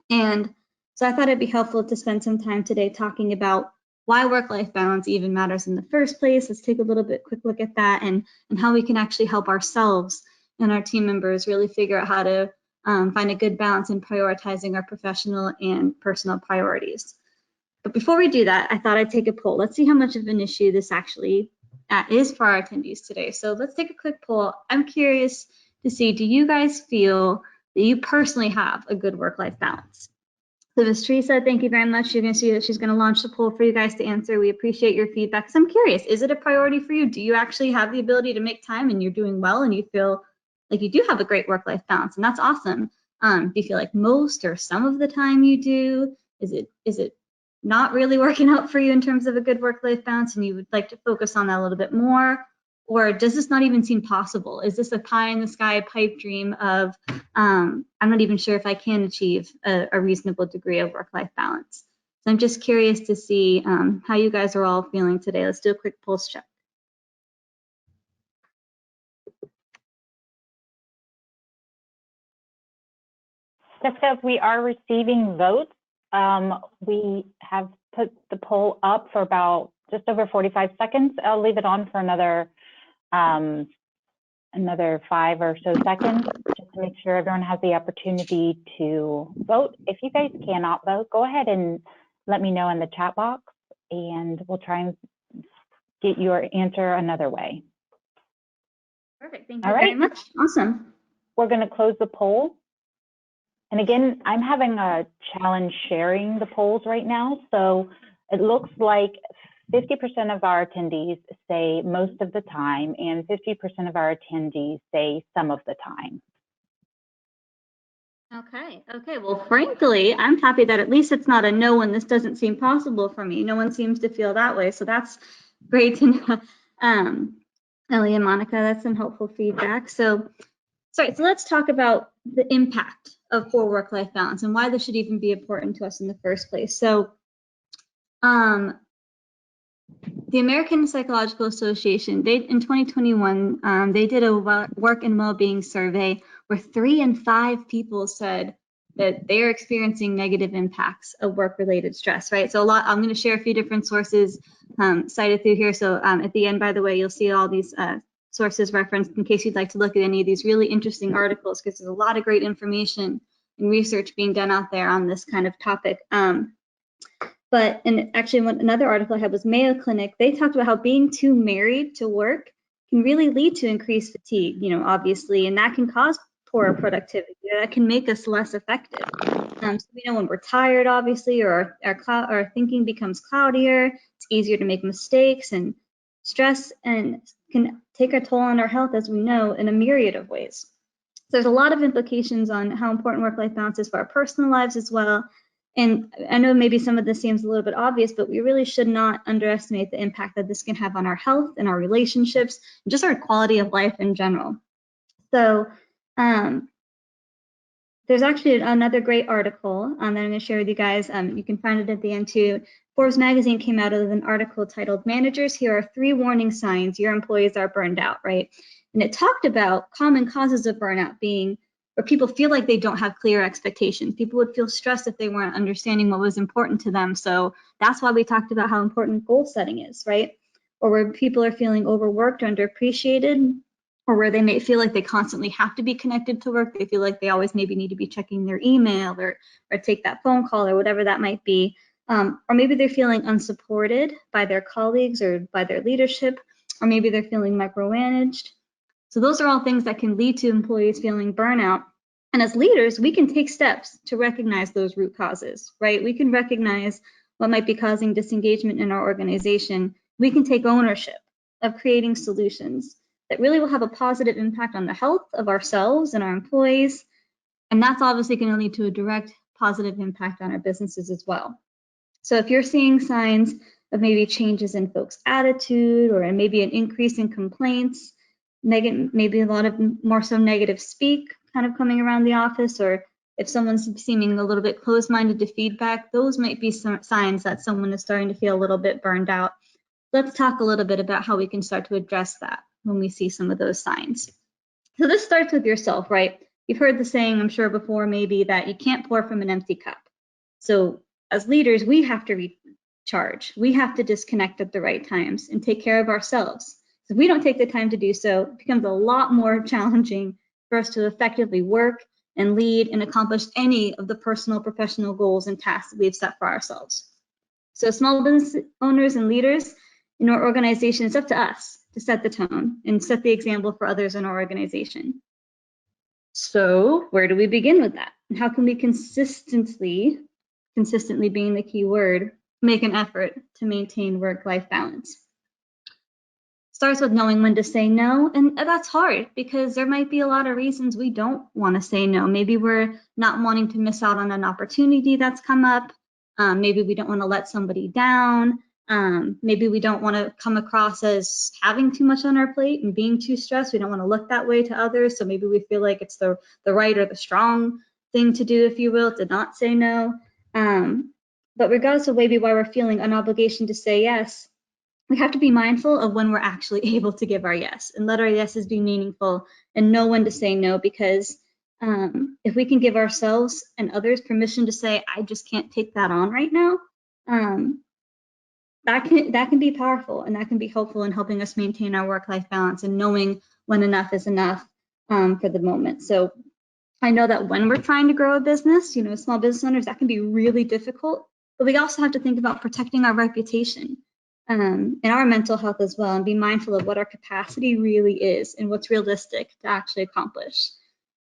And so I thought it'd be helpful to spend some time today talking about why work-life balance even matters in the first place. Let's take a quick look at that, and how we can actually help ourselves and our team members really figure out how to find a good balance in prioritizing our professional and personal priorities. But before we do that, I thought I'd take a poll. Let's see how much of an issue this actually is for our attendees today. So let's take a quick poll. I'm curious to see, do you guys feel that you personally have a good work-life balance? So Ms. Teresa, thank you very much. You're going to see that she's going to launch the poll for you guys to answer. We appreciate your feedback. So I'm curious, is it a priority for you? Do you actually have the ability to make time and you're doing well and you feel like you do have a great work-life balance? And that's awesome. Do you feel like most or some of the time you do? Is it not really working out for you in terms of a good work-life balance and you would like to focus on that a little bit more? Or does this not even seem possible? Is this a pie in the sky pipe dream of, I'm not even sure if I can achieve a reasonable degree of work-life balance? So I'm just curious to see how you guys are all feeling today. Let's do a quick pulse check. Jessica, we are receiving votes. We have put the poll up for about just over 45 seconds. I'll leave it on for another 5 or so seconds, just to make sure everyone has the opportunity to vote. If you guys cannot vote, go ahead and let me know in the chat box, and we'll try and get your answer another way. Perfect, thank you very much. Awesome. We're going to close the poll. And again, I'm having a challenge sharing the polls right now. So it looks like 50% of our attendees say most of the time, and 50% of our attendees say some of the time. Okay, well, frankly, I'm happy that at least it's not a no when this doesn't seem possible for me. No one seems to feel that way, so that's great to know. Ellie and Monica, that's some helpful feedback. So let's talk about the impact of poor work-life balance and why this should even be important to us in the first place. So the American Psychological Association, in 2021, they did a work and well-being survey where 3 in 5 people said that they're experiencing negative impacts of work-related stress, right? So I'm going to share a few different sources cited through here. So at the end, by the way, you'll see all these sources referenced in case you'd like to look at any of these really interesting articles, because there's a lot of great information and research being done out there on this kind of topic. But actually, another article I had was Mayo Clinic. They talked about how being too married to work can really lead to increased fatigue, obviously, and that can cause poorer productivity. That can make us less effective. So we know when we're tired, obviously, or our thinking becomes cloudier, it's easier to make mistakes, and stress and can take a toll on our health, as we know, in a myriad of ways. So there's a lot of implications on how important work-life balance is for our personal lives as well. And I know maybe some of this seems a little bit obvious, but we really should not underestimate the impact that this can have on our health and our relationships, and just our quality of life in general. So there's actually another great article that I'm going to share with you guys. You can find it at the end too. Forbes magazine came out with an article titled "Managers, Here Are 3 Warning Signs Your Employees Are Burned Out," right? And it talked about common causes of burnout being or people feel like they don't have clear expectations. People would feel stressed if they weren't understanding what was important to them. So that's why we talked about how important goal setting is, right? Or where people are feeling overworked or underappreciated, or where they may feel like they constantly have to be connected to work. They feel like they always maybe need to be checking their email or take that phone call or whatever that might be. Or maybe they're feeling unsupported by their colleagues or by their leadership, or maybe they're feeling micromanaged. So those are all things that can lead to employees feeling burnout. And as leaders, we can take steps to recognize those root causes, right? We can recognize what might be causing disengagement in our organization. We can take ownership of creating solutions that really will have a positive impact on the health of ourselves and our employees. And that's obviously going to lead to a direct positive impact on our businesses as well. So if you're seeing signs of maybe changes in folks' attitude, or maybe an increase in complaints, maybe a lot of more so negative speak kind of coming around the office, or if someone's seeming a little bit closed-minded to feedback, those might be some signs that someone is starting to feel a little bit burned out. Let's talk a little bit about how we can start to address that when we see some of those signs. So this starts with yourself, right? You've heard the saying, I'm sure before, maybe, that you can't pour from an empty cup. So as leaders, we have to recharge. We have to disconnect at the right times and take care of ourselves. If we don't take the time to do so, it becomes a lot more challenging for us to effectively work and lead and accomplish any of the personal, professional goals and tasks that we've set for ourselves. So small business owners and leaders in our organization, it's up to us to set the tone and set the example for others in our organization. So where do we begin with that? And how can we consistently being the key word, make an effort to maintain work-life balance? Starts with knowing when to say no, and that's hard because there might be a lot of reasons we don't want to say no. Maybe we're not wanting to miss out on an opportunity that's come up. Maybe we don't want to let somebody down. Maybe we don't want to come across as having too much on our plate and being too stressed. We don't want to look that way to others. So maybe we feel like it's the right or the strong thing to do, if you will, to not say no. But regardless of maybe why we're feeling an obligation to say yes, we have to be mindful of when we're actually able to give our yes and let our yeses be meaningful and know when to say no, because if we can give ourselves and others permission to say, I just can't take that on right now, that can be powerful, and that can be helpful in helping us maintain our work-life balance and knowing when enough is enough for the moment. So I know that when we're trying to grow a business, small business owners, that can be really difficult, but we also have to think about protecting our reputation and our mental health as well, and be mindful of what our capacity really is and what's realistic to actually accomplish.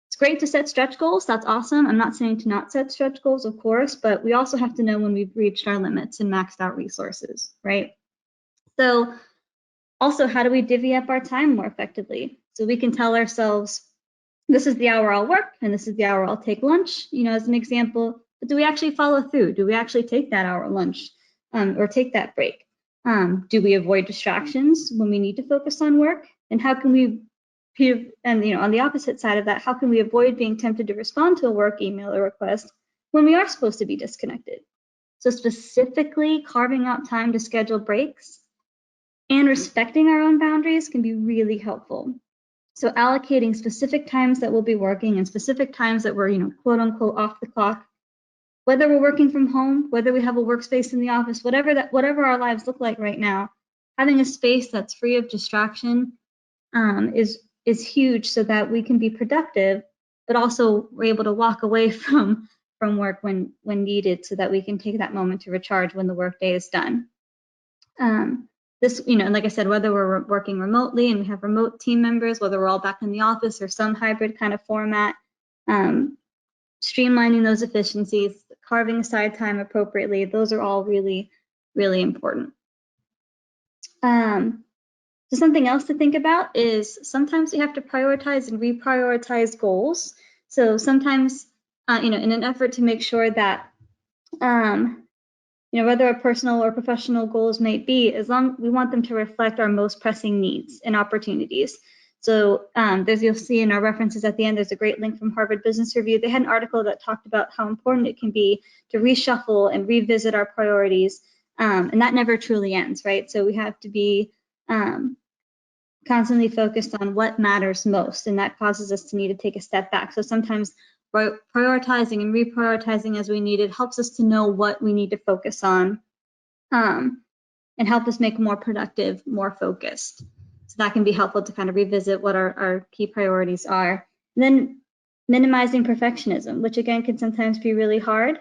It's great to set stretch goals. That's awesome. I'm not saying to not set stretch goals, of course, but we also have to know when we've reached our limits and maxed out resources, right? So also, how do we divvy up our time more effectively? So we can tell ourselves, this is the hour I'll work and this is the hour I'll take lunch, as an example. But do we actually follow through? Do we actually take that hour lunch or take that break? Do we avoid distractions when we need to focus on work? And how can we, on the opposite side of that, how can we avoid being tempted to respond to a work email or request when we are supposed to be disconnected? So specifically carving out time to schedule breaks and respecting our own boundaries can be really helpful. So allocating specific times that we'll be working and specific times that we're, quote unquote, off the clock, whether we're working from home, whether we have a workspace in the office, whatever our lives look like right now, having a space that's free of distraction is huge, so that we can be productive, but also we're able to walk away from work when needed, so that we can take that moment to recharge when the workday is done. This, like I said, whether we're working remotely and we have remote team members, whether we're all back in the office or some hybrid kind of format, streamlining those efficiencies, carving aside time appropriately, those are all really, really important. So something else to think about is sometimes we have to prioritize and reprioritize goals. So sometimes, in an effort to make sure that, whether our personal or professional goals might be, we want them to reflect our most pressing needs and opportunities. So you'll see in our references at the end, there's a great link from Harvard Business Review. They had an article that talked about how important it can be to reshuffle and revisit our priorities, and that never truly ends, right? So we have to be constantly focused on what matters most, and that causes us to need to take a step back. So sometimes prioritizing and reprioritizing as we need it helps us to know what we need to focus on, and help us make more productive, more focused. So that can be helpful to kind of revisit what our key priorities are. And then minimizing perfectionism, which again can sometimes be really hard,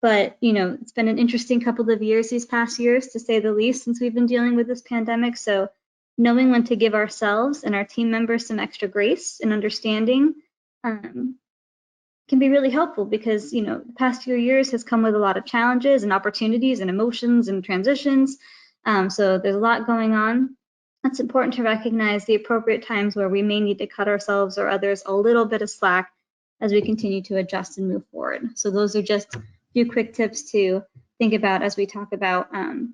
but it's been an interesting couple of years these past years, to say the least, since we've been dealing with this pandemic. So knowing when to give ourselves and our team members some extra grace and understanding can be really helpful, because the past few years has come with a lot of challenges and opportunities and emotions and transitions. So there's a lot going on. It's important to recognize the appropriate times where we may need to cut ourselves or others a little bit of slack as we continue to adjust and move forward. So those are just a few quick tips to think about as we talk about and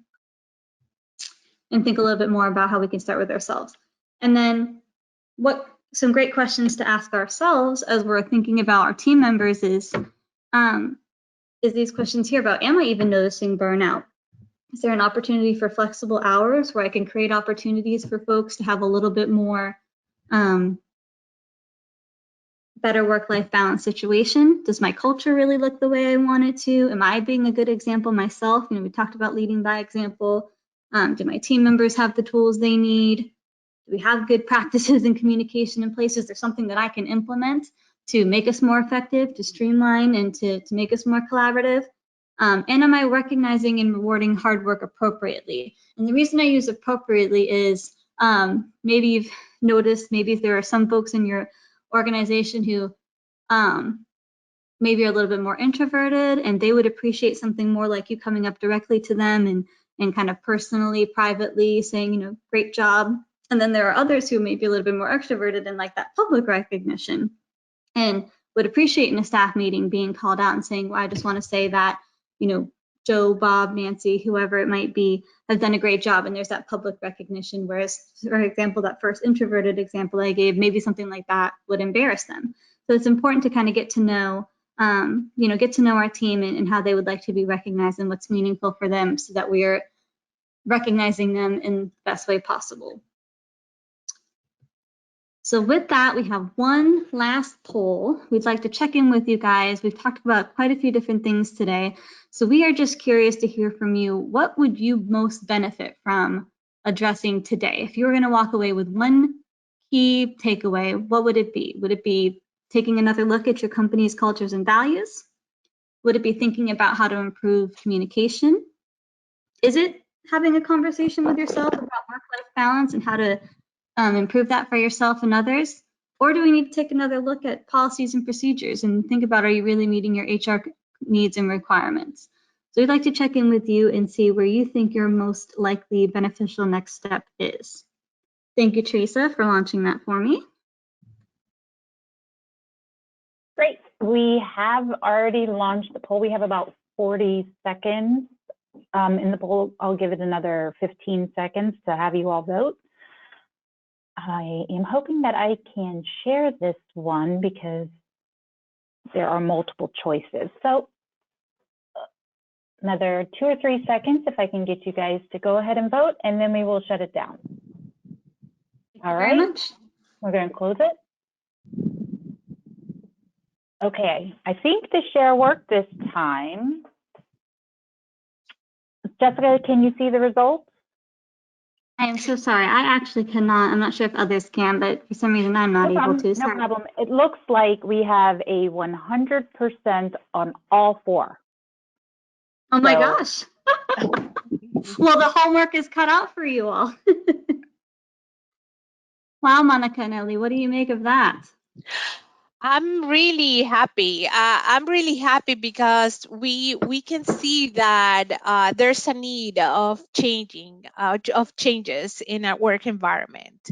think a little bit more about how we can start with ourselves. And then some great questions to ask ourselves as we're thinking about our team members is these questions here about, am I even noticing burnout? Is there an opportunity for flexible hours where I can create opportunities for folks to have a little bit more better work-life balance situation? Does my culture really look the way I want it to? Am I being a good example myself? We talked about leading by example. Do my team members have the tools they need? Do we have good practices and communication in place? Is there something that I can implement to make us more effective, to streamline, and to make us more collaborative? And am I recognizing and rewarding hard work appropriately? And the reason I use appropriately is maybe you've noticed, maybe if there are some folks in your organization who maybe are a little bit more introverted, and they would appreciate something more like you coming up directly to them and kind of personally, privately saying, great job. And then there are others who may be a little bit more extroverted and like that public recognition, and would appreciate in a staff meeting being called out and saying, well, I just want to say that, Joe, Bob, Nancy, whoever it might be, have done a great job. And there's that public recognition. Whereas, for example, that first introverted example I gave, maybe something like that would embarrass them. So it's important to kind of get to know our team and how they would like to be recognized and what's meaningful for them, so that we are recognizing them in the best way possible. So with that, we have one last poll. We'd like to check in with you guys. We've talked about quite a few different things today. So we are just curious to hear from you. What would you most benefit from addressing today? If you were going to walk away with one key takeaway, what would it be? Would it be taking another look at your company's cultures and values? Would it be thinking about how to improve communication? Is it having a conversation with yourself about work-life balance and how to improve that for yourself and others? Or do we need to take another look at policies and procedures and think about, are you really meeting your HR needs and requirements? So we'd like to check in with you and see where you think your most likely beneficial next step is. Thank you, Teresa, for launching that for me. Great. We have already launched the poll. We have about 40 seconds in the poll. I'll give it another 15 seconds to have you all vote. I am hoping that I can share this one because there are multiple choices. So another 2 or 3 seconds if I can get you guys to go ahead and vote, and then we will shut it down. All right, we're going to close it. Okay, I think the share worked this time. Jessica, can you see the results? I am so sorry. I actually cannot. I'm not sure if others can, but for some reason I'm not able to. No problem. It looks like we have a 100% on all 4. Oh my gosh. Well, the homework is cut out for you all. Wow, Monica and Ellie, what do you make of that? I'm really happy. I'm really happy because we can see that there's a need of changes in our work environment.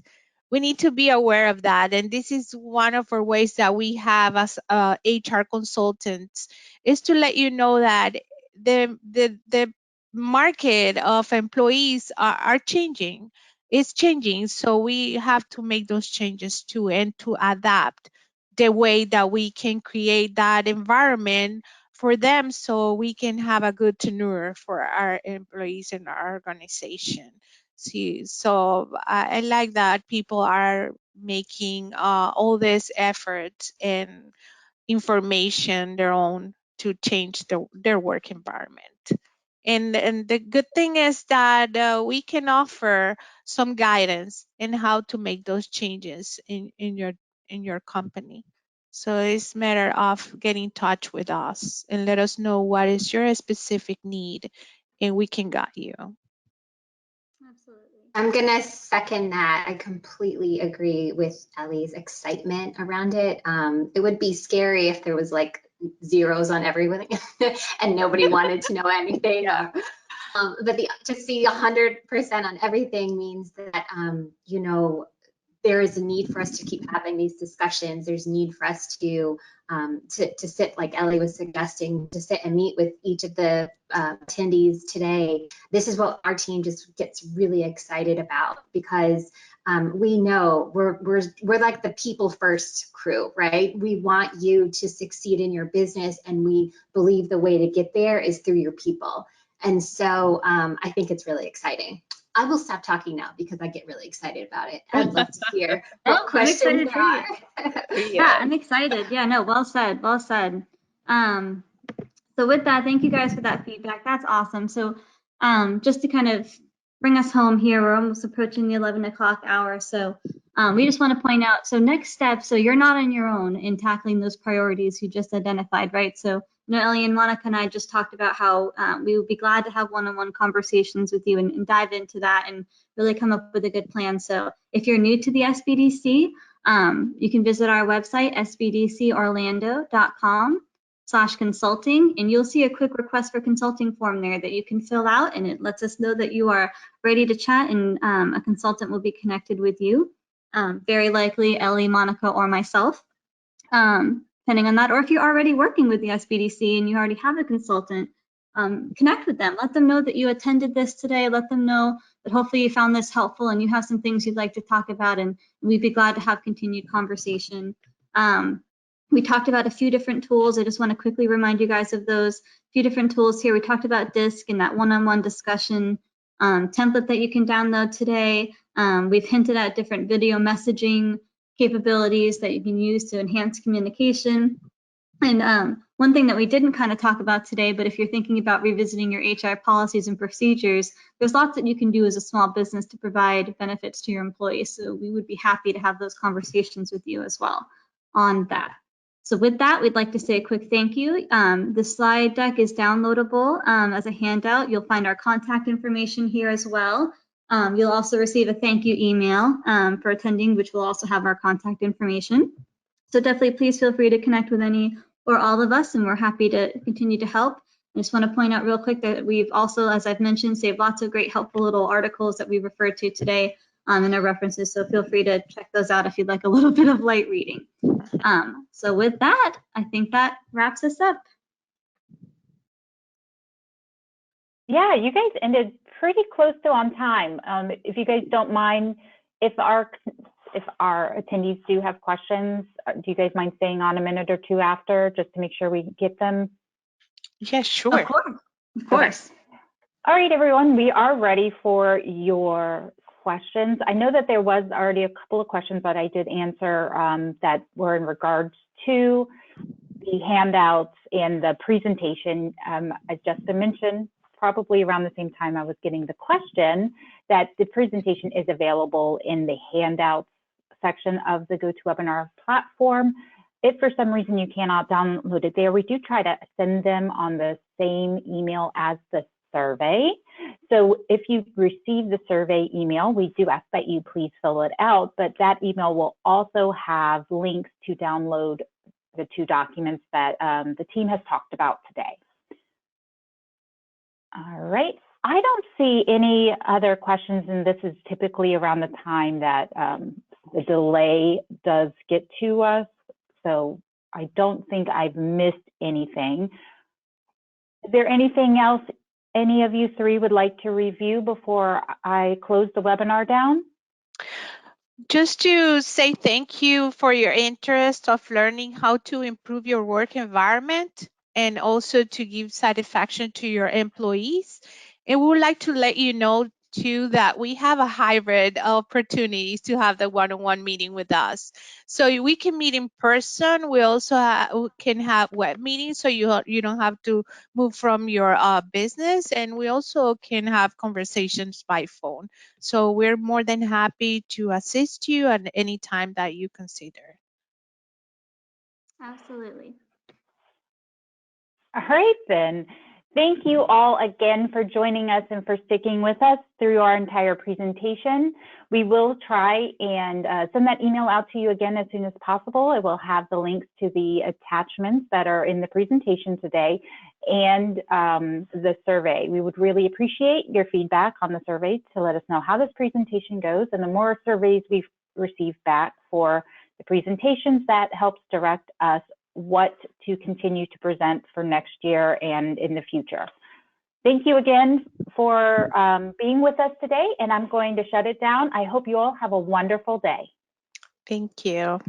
We need to be aware of that, and this is one of our ways that we have as HR consultants, is to let you know that the market of employees are changing. It's changing, so we have to make those changes too, and to adapt the way that we can create that environment for them, so we can have a good tenure for our employees in our organization. See, so I like that people are making all this effort and information their own to change their work environment. And the good thing is that we can offer some guidance in how to make those changes in your company. So it's a matter of getting in touch with us and let us know what is your specific need, and we can guide you. Absolutely. I'm gonna second that. I completely agree with Ellie's excitement around it. It would be scary if there was like zeros on everything and nobody wanted to know anything. Yeah. But to see 100% on everything means that you know, there is a need for us to keep having these discussions. There's need for us to sit, like Ellie was suggesting, to sit and meet with each of the attendees today. This is what our team just gets really excited about, because we know we're like the people first crew, right? We want you to succeed in your business, and we believe the way to get there is through your people. And so I think it's really exciting. I will stop talking now because I get really excited about it. I'd love to hear what questions there are. Yeah, I'm excited. Yeah, no, well said, well said. So with that, thank you guys for that feedback. That's awesome. So just to kind of bring us home here, we're almost approaching the 11 o'clock hour. So we just want to point out, so next step, so you're not on your own in tackling those priorities you just identified, right? So Ellie and Monica and I just talked about how we would be glad to have one-on-one conversations with you and dive into that and really come up with a good plan. So if you're new to the SBDC, you can visit our website, sbdcorlando.com/consulting, and you'll see a quick request for consulting form there that you can fill out, and it lets us know that you are ready to chat, and a consultant will be connected with you. Very likely Ellie, Monica, or myself, depending on that. Or if you're already working with the SBDC and you already have a consultant, connect with them. Let them know that you attended this today. Let them know that hopefully you found this helpful and you have some things you'd like to talk about, and we'd be glad to have continued conversation. We talked about a few different tools. I just want to quickly remind you guys of those few different tools here. We talked about DISC and that one-on-one discussion template that you can download today. We've hinted at different video messaging capabilities that you can use to enhance communication. And one thing that we didn't kind of talk about today, but if you're thinking about revisiting your HR policies and procedures, there's lots that you can do as a small business to provide benefits to your employees. So we would be happy to have those conversations with you as well on that. So with that, we'd like to say a quick thank you. The slide deck is downloadable as a handout. You'll find our contact information here as well. You'll also receive a thank you email for attending, which will also have our contact information. So definitely please feel free to connect with any or all of us, and we're happy to continue to help. I just want to point out real quick that we've also, as I've mentioned, saved lots of great helpful little articles that we referred to today in our references. So feel free to check those out if you'd like a little bit of light reading. So with that, I think that wraps us up. Yeah, you guys ended pretty close to on time. If you guys don't mind, if our attendees do have questions, do you guys mind staying on a minute or two after, just to make sure we get them? Yes, sure. Of course. Of course. Okay. All right, everyone, we are ready for your questions. I know that there was already a couple of questions that I did answer that were in regards to the handouts and the presentation. As Jessica mentioned, probably around the same time I was getting the question, that the presentation is available in the handouts section of the GoToWebinar platform. If for some reason you cannot download it there, we do try to send them on the same email as the survey. So if you receive the survey email, we do ask that you please fill it out, but that email will also have links to download the two documents that the team has talked about today. All right, I don't see any other questions, and this is typically around the time that the delay does get to us. So I don't think I've missed anything. Is there anything else any of you three would like to review before I close the webinar down? Just to say thank you for your interest of learning how to improve your work environment and also to give satisfaction to your employees. And we would like to let you know too that we have a hybrid opportunities to have the one-on-one meeting with us. So we can meet in person. We also can have web meetings, so you don't have to move from your business, and we also can have conversations by phone. So we're more than happy to assist you at any time that you consider. Absolutely. All right, then. Thank you all again for joining us and for sticking with us through our entire presentation. We will try and send that email out to you again as soon as possible. It will have the links to the attachments that are in the presentation today and the survey. We would really appreciate your feedback on the survey to let us know how this presentation goes. And the more surveys we receive back for the presentations, that helps direct us what to continue to present for next year and in the future. Thank you again for being with us today, and I'm going to shut it down. I hope you all have a wonderful day. Thank you.